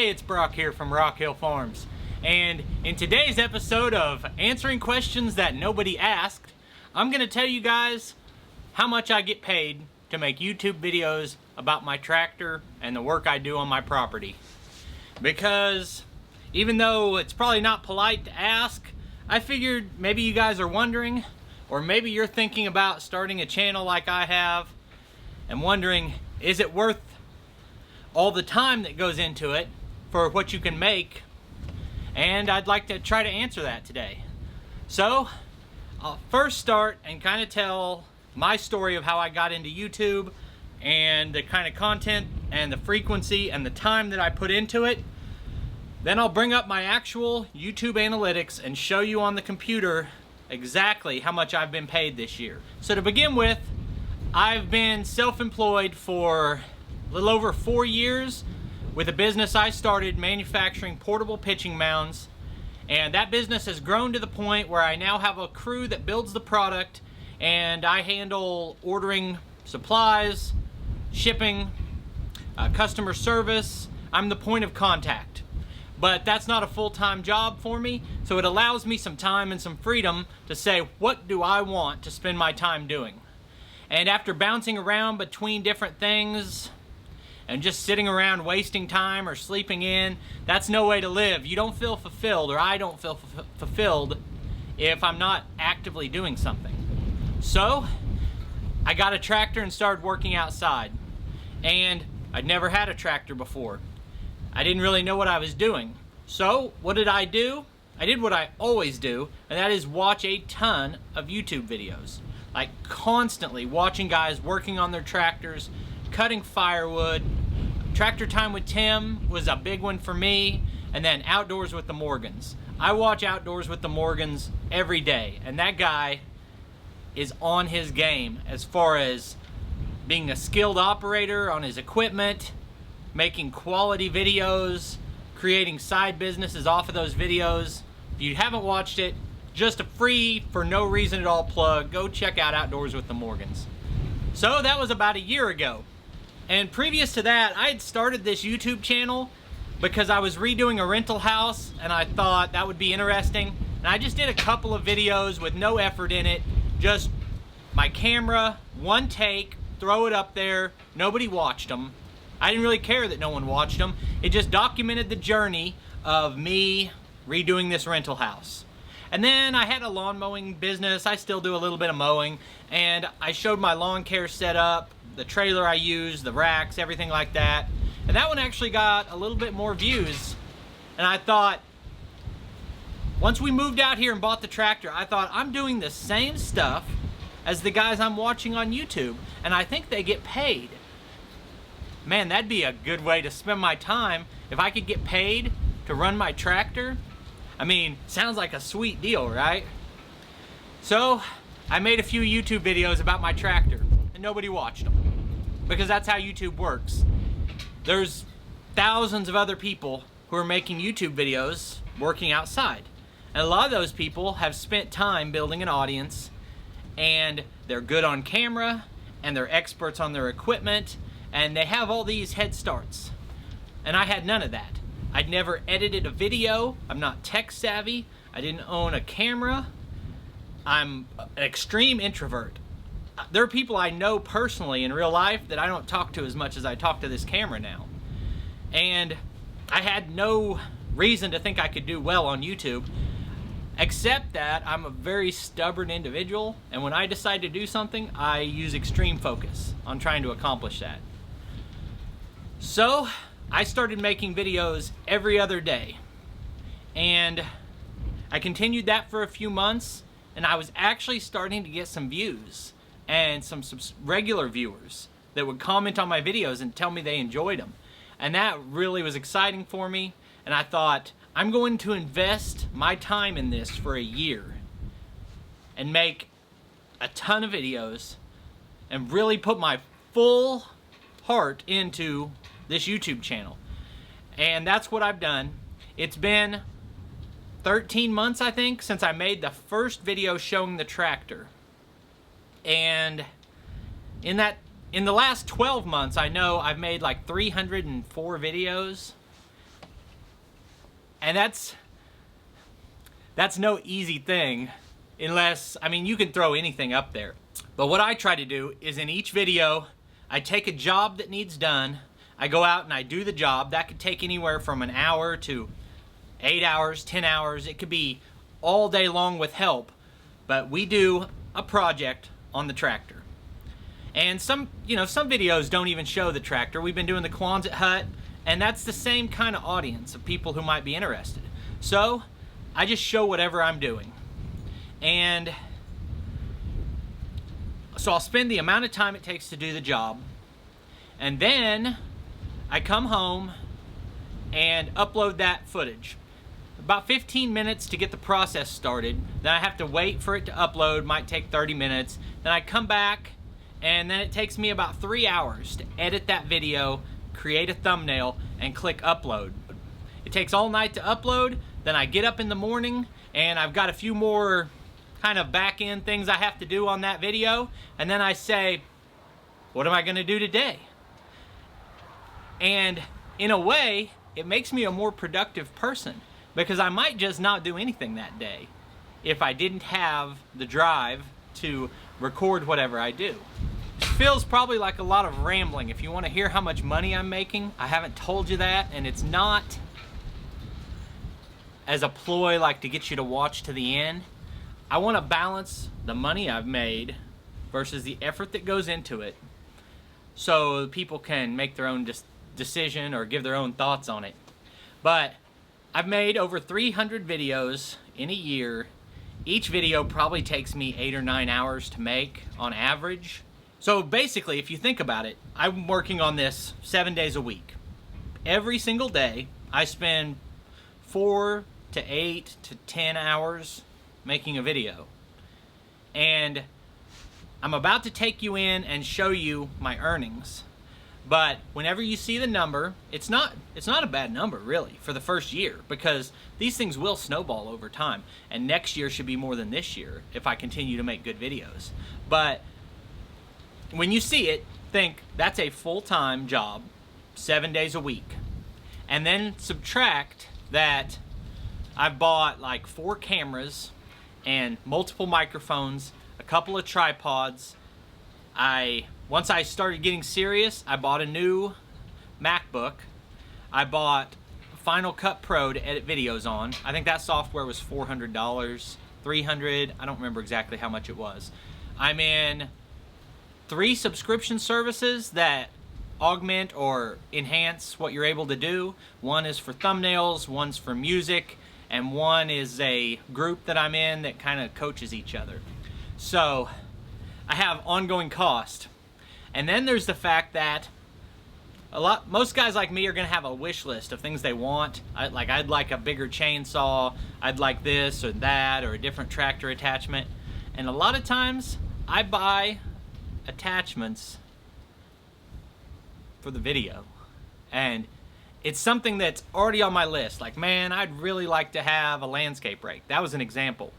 Hey, it's Brock here from Rock Hill Farms, and in today's episode of Answering Questions That Nobody Asked, I'm going to tell you guys how much I get paid to make YouTube videos about my tractor and the work I do on my property. Because even though it's probably not polite to ask, I figured maybe you guys are wondering, or maybe you're thinking about starting a channel like I have and wondering, is it worth all the time that goes into it for what you can make? And I'd like to try to answer that today. So I'll first start and kind of tell my story of how I got into YouTube and the kind of content and the frequency and the time that I put into it. Then I'll bring up my actual YouTube analytics and show you on the computer exactly how much I've been paid this year. So to begin with, I've been self-employed for a little over 4 years with a business I started manufacturing portable pitching mounds, and that business has grown to the point where I now have a crew that builds the product, and I handle ordering supplies, shipping, customer service. I'm the point of contact. But that's not a full-time job for me, so it allows me some time and some freedom to say, what do I want to spend my time doing? And after bouncing around between different things and just sitting around wasting time or sleeping in, that's no way to live. You don't feel fulfilled, or I don't feel fulfilled if I'm not actively doing something. So I got a tractor and started working outside. And I'd never had a tractor before. I didn't really know what I was doing. So what did I do? I did what I always do, and that is watch a ton of YouTube videos. Like constantly watching guys working on their tractors, cutting firewood. Tractor Time with Tim was a big one for me, and then Outdoors with the Morgans. I watch Outdoors with the Morgans every day, and that guy is on his game as far as being a skilled operator on his equipment, making quality videos, creating side businesses off of those videos. If you haven't watched it, just a free, for no reason at all plug, go check out Outdoors with the Morgans. So that was about a year ago. And previous to that, I had started this YouTube channel because I was redoing a rental house and I thought that would be interesting. And I just did a couple of videos with no effort in it, just my camera, one take, throw it up there, nobody watched them. I didn't really care that no one watched them. It just documented the journey of me redoing this rental house. And then I had a lawn mowing business. I still do a little bit of mowing, and I showed my lawn care setup, the trailer I use, the racks, everything like that. And that one actually got a little bit more views. And I thought, once we moved out here and bought the tractor, I thought, I'm doing the same stuff as the guys I'm watching on YouTube, and I think they get paid. Man, that'd be a good way to spend my time if I could get paid to run my tractor. I mean, sounds like a sweet deal, right? So I made a few YouTube videos about my tractor, and nobody watched them, because that's how YouTube works. There's thousands of other people who are making YouTube videos working outside, and a lot of those people have spent time building an audience, and they're good on camera, and they're experts on their equipment, and they have all these head starts. And I had none of that. I'd never edited a video. I'm not tech savvy. I didn't own a camera. I'm an extreme introvert. There are people I know personally in real life that I don't talk to as much as I talk to this camera now. And I had no reason to think I could do well on YouTube, except that I'm a very stubborn individual, and when I decide to do something, I use extreme focus on trying to accomplish that. So I started making videos every other day, and I continued that for a few months, and I was actually starting to get some views and some regular viewers that would comment on my videos and tell me they enjoyed them. And that really was exciting for me, and I thought, I'm going to invest my time in this for a year and make a ton of videos and really put my full heart into this YouTube channel. And that's what I've done. It's been 13 months, I think, since I made the first video showing the tractor. And in the last 12 months, I know I've made like 304 videos. And that's no easy thing, unless, I mean, you can throw anything up there. But what I try to do is in each video, I take a job that needs done, I go out and I do the job. That could take anywhere from an hour to 8 hours, 10 hours. It could be all day long with help, but we do a project on the tractor. And some videos don't even show the tractor. We've been doing the Quonset hut, and that's the same kind of audience of people who might be interested. So I just show whatever I'm doing. And so I'll spend the amount of time it takes to do the job, and then I come home and upload that footage. About 15 minutes to get the process started. Then I have to wait for it to upload, might take 30 minutes. Then I come back, and then it takes me about 3 hours to edit that video, create a thumbnail, and click upload. It takes all night to upload. Then I get up in the morning, and I've got a few more kind of back end things I have to do on that video, and then I say, what am I gonna do today? And in a way, it makes me a more productive person, because I might just not do anything that day if I didn't have the drive to record whatever I do. It feels probably like a lot of rambling. If you want to hear how much money I'm making, I haven't told you that, and it's not as a ploy like to get you to watch to the end. I want to balance the money I've made versus the effort that goes into it, so people can make their own decision or give their own thoughts on it. But I've made over 300 videos in a year. Each video probably takes me 8 or 9 hours to make on average. So basically, if you think about it, I'm working on this 7 days a week. Every single day, I spend 4 to 8 to 10 hours making a video. And I'm about to take you in and show you my earnings. But whenever you see the number, it's not a bad number really for the first year, because these things will snowball over time, and next year should be more than this year if I continue to make good videos. But when you see it, think that's a full-time job, 7 days a week. And then subtract that I've bought like 4 cameras and multiple microphones, a couple of tripods. Once I started getting serious, I bought a new MacBook. I bought Final Cut Pro to edit videos on. I think that software was $400, $300, I don't remember exactly how much it was. I'm in 3 subscription services that augment or enhance what you're able to do. One is for thumbnails, one's for music, and one is a group that I'm in that kind of coaches each other. So I have ongoing cost. And then there's the fact that most guys like me are gonna have a wish list of things they want. I'd like a bigger chainsaw, I'd like this or that, or a different tractor attachment. And a lot of times I buy attachments for the video. And it's something that's already on my list. Like, man, I'd really like to have a landscape rake. That was an example.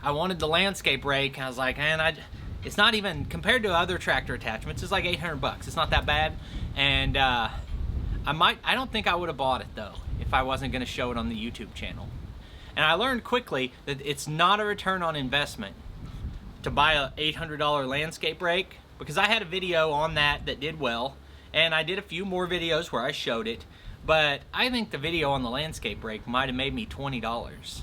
I wanted the landscape rake, and I was like, man, it's not even, compared to other tractor attachments, it's like 800 bucks. It's not that bad. And I don't think I would have bought it though if I wasn't gonna show it on the YouTube channel. And I learned quickly that it's not a return on investment to buy a $800 landscape rake, because I had a video on that did well, and I did a few more videos where I showed it, but I think the video on the landscape rake might have made me $20.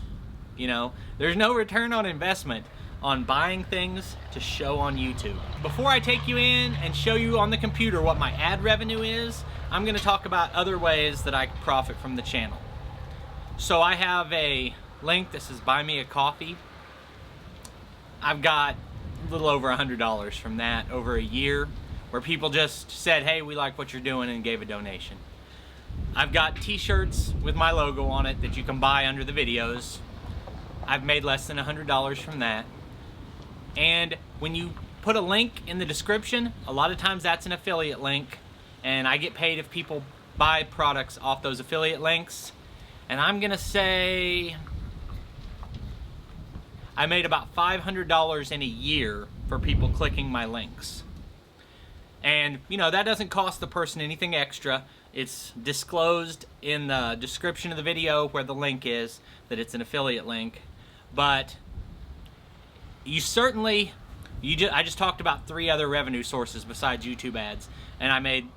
You know, there's no return on investment on buying things to show on YouTube. Before I take you in and show you on the computer what my ad revenue is, I'm gonna talk about other ways that I can profit from the channel. So I have a link that says Buy Me a Coffee. I've got a little over $100 from that over a year, where people just said, hey, we like what you're doing, and gave a donation. I've got t-shirts with my logo on it that you can buy under the videos. I've made less than $100 from that. And when you put a link in the description, a lot of times that's an affiliate link, and I get paid if people buy products off those affiliate links. And I'm gonna say I made about $500 in a year for people clicking my links. And you know, that doesn't cost the person anything extra. It's disclosed in the description of the video where the link is, that it's an affiliate link. But you certainly, I just talked about 3 other revenue sources besides YouTube ads, and I made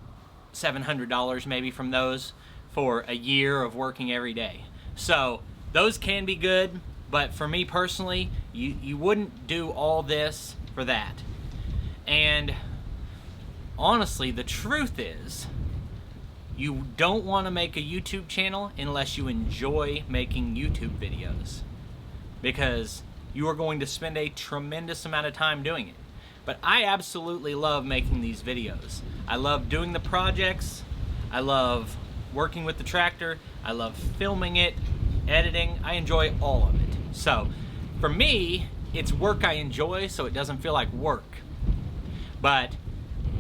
$700 maybe from those for a year of working every day. So those can be good, but for me personally, you wouldn't do all this for that. And honestly, the truth is, you don't want to make a YouTube channel unless you enjoy making YouTube videos, because you are going to spend a tremendous amount of time doing it. But I absolutely love making these videos. I love doing the projects. I love working with the tractor. I love filming it, editing. I enjoy all of it. So for me, it's work I enjoy, so it doesn't feel like work. But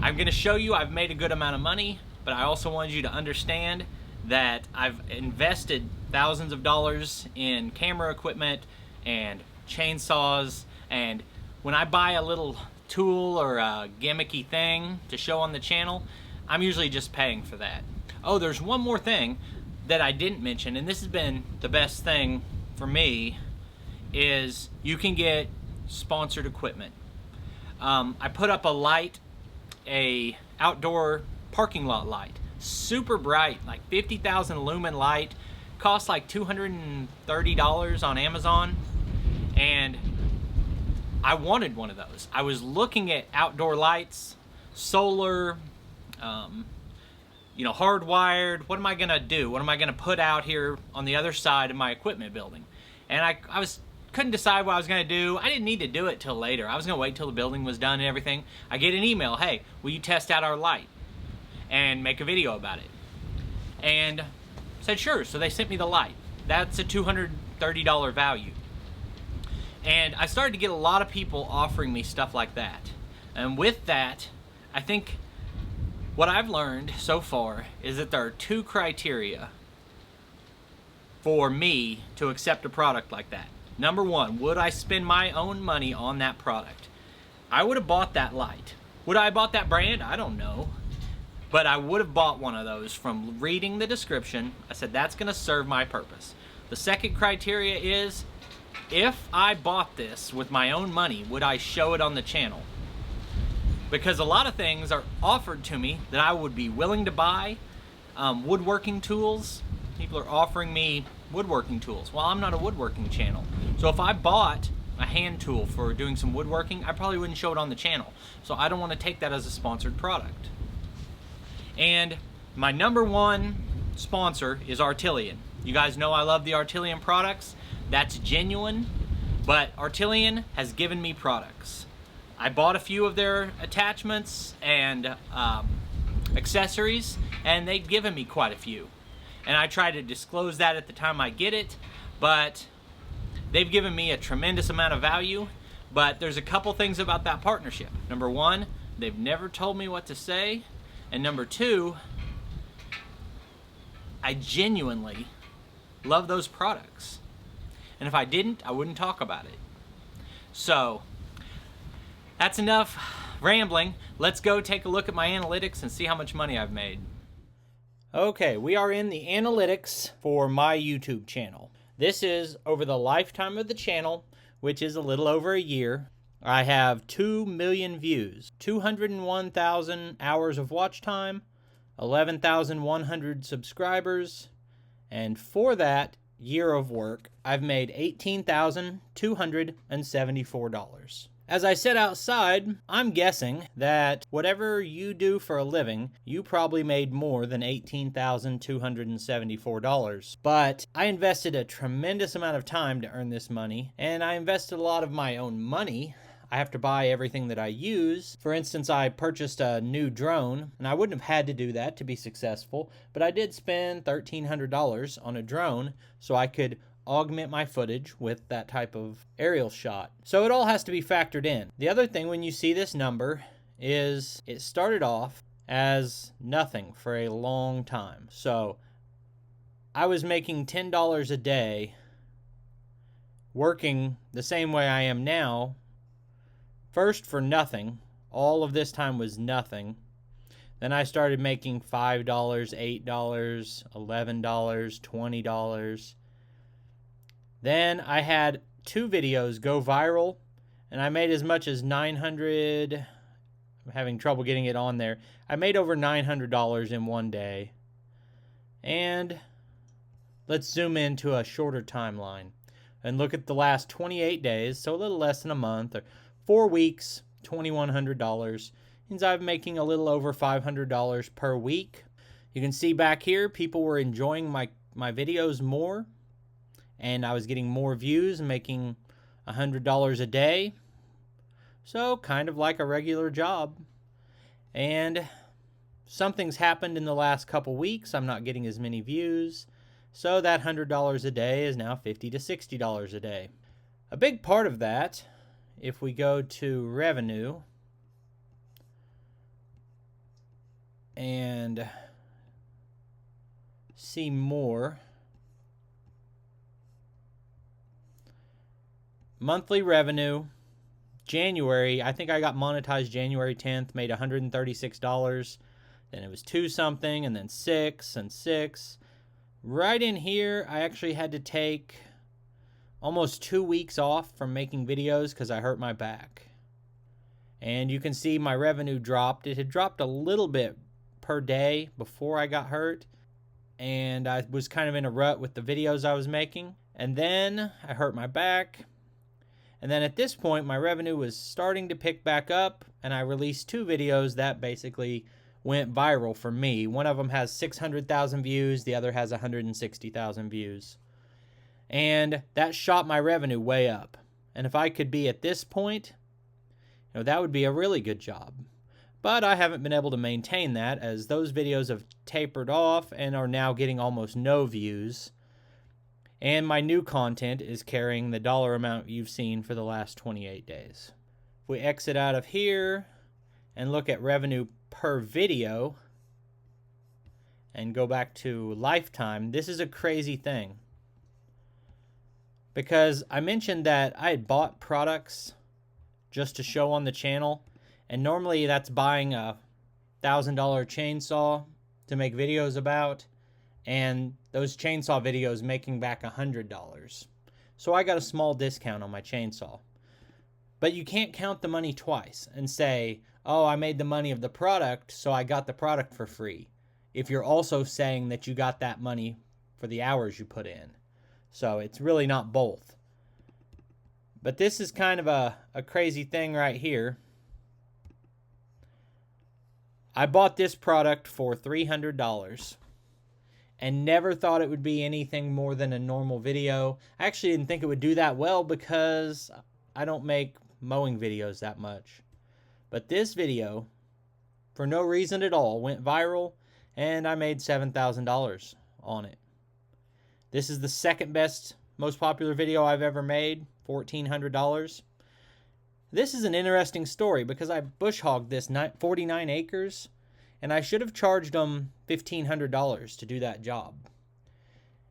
I'm going to show you I've made a good amount of money, but I also wanted you to understand that I've invested thousands of dollars in camera equipment and chainsaws, and when I buy a little tool or a gimmicky thing to show on the channel, I'm usually just paying for that. Oh, there's one more thing that I didn't mention, and this has been the best thing for me, is you can get sponsored equipment. I put up a light, a outdoor parking lot light, super bright, like 50,000 lumen light, cost like $230 on Amazon, and I wanted one of those. I was looking at outdoor lights, solar, hardwired. What am I gonna do? What am I gonna put out here on the other side of my equipment building? And I couldn't decide what I was gonna do. I didn't need to do it till later. I was gonna wait till the building was done and everything. I get an email, hey, will you test out our light and make a video about it? And I said sure, so they sent me the light. That's a $230 value. And I started to get a lot of people offering me stuff like that. And with that, I think what I've learned so far is that there are 2 criteria for me to accept a product like that. Number 1, would I spend my own money on that product? I would have bought that light. Would I have bought that brand? I don't know. But I would have bought one of those from reading the description. I said, that's gonna serve my purpose. The second criteria is, if I bought this with my own money, would I show it on the channel? Because a lot of things are offered to me that I would be willing to buy. Woodworking tools, people are offering me woodworking tools. Well, I'm not a woodworking channel. So if I bought a hand tool for doing some woodworking, I probably wouldn't show it on the channel. So I don't want to take that as a sponsored product. And my number 1 sponsor is Artillion. You guys know I love the Artillion products. That's genuine, but Artillion has given me products. I bought a few of their attachments and accessories, and they've given me quite a few. And I try to disclose that at the time I get it, but they've given me a tremendous amount of value. But there's a couple things about that partnership. Number 1, they've never told me what to say. And number 2, I genuinely love those products. And if I didn't, I wouldn't talk about it. So that's enough rambling. Let's go take a look at my analytics and see how much money I've made. Okay, we are in the analytics for my YouTube channel. This is over the lifetime of the channel, which is a little over a year. I have 2 million views, 201,000 hours of watch time, 11,100 subscribers, and for that year of work, I've made $18,274. As I said outside, I'm guessing that whatever you do for a living, you probably made more than $18,274. But I invested a tremendous amount of time to earn this money, and I invested a lot of my own money. I have to buy everything that I use. For instance, I purchased a new drone, and I wouldn't have had to do that to be successful, but I did spend $1,300 on a drone so I could augment my footage with that type of aerial shot. So it all has to be factored in. The other thing when you see this number is it started off as nothing for a long time. So I was making $10 a day working the same way I am now. First for nothing. All of this time was nothing. Then I started making $5, $8, $11, $20. Then I had 2 videos go viral, and I made as much as $900. I'm having trouble getting it on there. I made over $900 in one day. And let's zoom into a shorter timeline and look at the last 28 days, so a little less than a month, or 4 weeks, $2,100. Means I'm making a little over $500 per week. You can see back here, people were enjoying my videos more, and I was getting more views and making $100 a day. So kind of like a regular job. And something's happened in the last couple weeks. I'm not getting as many views. So that $100 a day is now $50 to $60 a day. A big part of that, if we go to revenue and see more, monthly revenue, January, I think I got monetized January 10th, made $136. Then it was 2 something, and then 6 and 6. Right in here, I actually had to take almost 2 weeks off from making videos because I hurt my back. And you can see my revenue dropped. It had dropped a little bit per day before I got hurt, and I was kind of in a rut with the videos I was making. And then I hurt my back. And then at this point, my revenue was starting to pick back up, and I released 2 videos that basically went viral for me. One of them has 600,000 views, the other has 160,000 views. And that shot my revenue way up. And if I could be at this point, that would be a really good job. But I haven't been able to maintain that, as those videos have tapered off and are now getting almost no views. And my new content is carrying the dollar amount you've seen for the last 28 days. If we exit out of here and look at revenue per video and go back to lifetime, this is a crazy thing. Because I mentioned that I had bought products just to show on the channel, and normally that's buying a $1,000 chainsaw to make videos about, and those chainsaw videos making back $100. So I got a small discount on my chainsaw. But you can't count the money twice and say, oh, I made the money of the product, so I got the product for free, if you're also saying that you got that money for the hours you put in. So it's really not both. But this is kind of a crazy thing right here. I bought this product for $300 and never thought it would be anything more than a normal video. I actually didn't think it would do that well because I don't make mowing videos that much. But this video, for no reason at all, went viral, and I made $7,000 on it. This is the second best, most popular video I've ever made, $1,400. This is an interesting story because I bush hogged this 49 acres, and I should have charged them $1,500 to do that job.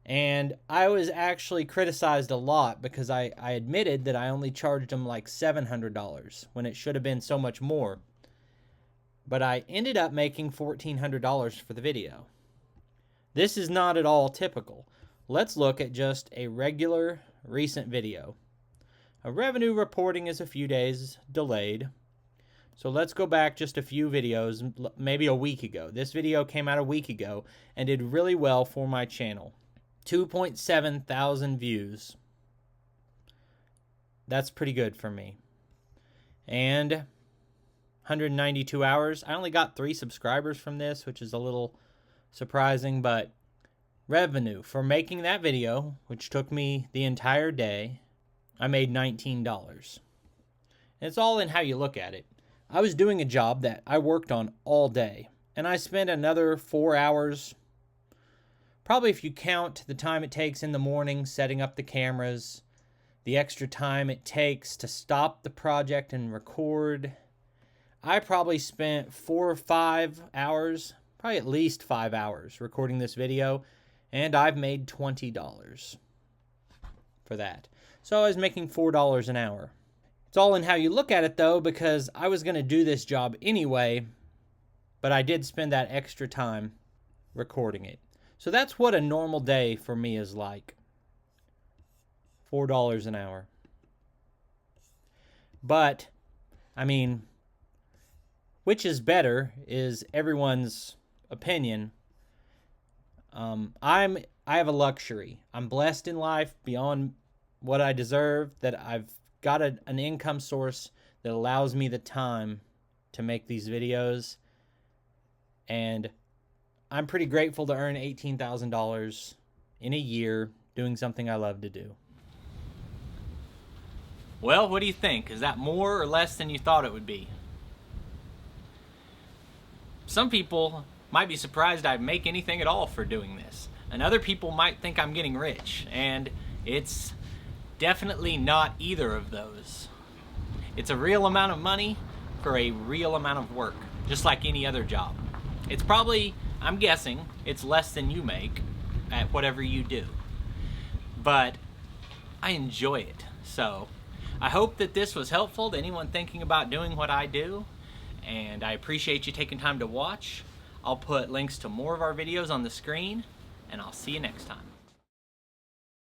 And I was actually criticized a lot because I admitted that I only charged them like $700 when it should have been so much more. But I ended up making $1,400 for the video. This is not at all typical. Let's look at just a regular recent video. A revenue reporting is a few days delayed. So let's go back just a few videos, maybe a week ago. This video came out a week ago and did really well for my channel. 2.7 thousand views. That's pretty good for me. And 192 hours. I only got 3 subscribers from this, which is a little surprising, but revenue for making that video, which took me the entire day, I made $19. And it's all in how you look at it. I was doing a job that I worked on all day, and I spent another 4 hours, probably if you count the time it takes in the morning setting up the cameras, the extra time it takes to stop the project and record. I probably spent 4 or 5 hours, probably at least 5 hours recording this video, and I've made $20 for that. So I was making $4 an hour. It's all in how you look at it though, because I was going to do this job anyway, but I did spend that extra time recording it. So that's what a normal day for me is like. $4 an hour. But, I mean, which is better is everyone's opinion. I have a luxury. I'm blessed in life beyond what I deserve, that I've got an income source that allows me the time to make these videos. And I'm pretty grateful to earn $18,000 in a year doing something I love to do. Well, what do you think? Is that more or less than you thought it would be? Some people might be surprised I make anything at all for doing this. And other people might think I'm getting rich. And it's definitely not either of those. It's a real amount of money for a real amount of work, just like any other job. It's probably, I'm guessing, it's less than you make at whatever you do. But I enjoy it. So I hope that this was helpful to anyone thinking about doing what I do. And I appreciate you taking time to watch. I'll put links to more of our videos on the screen, and I'll see you next time.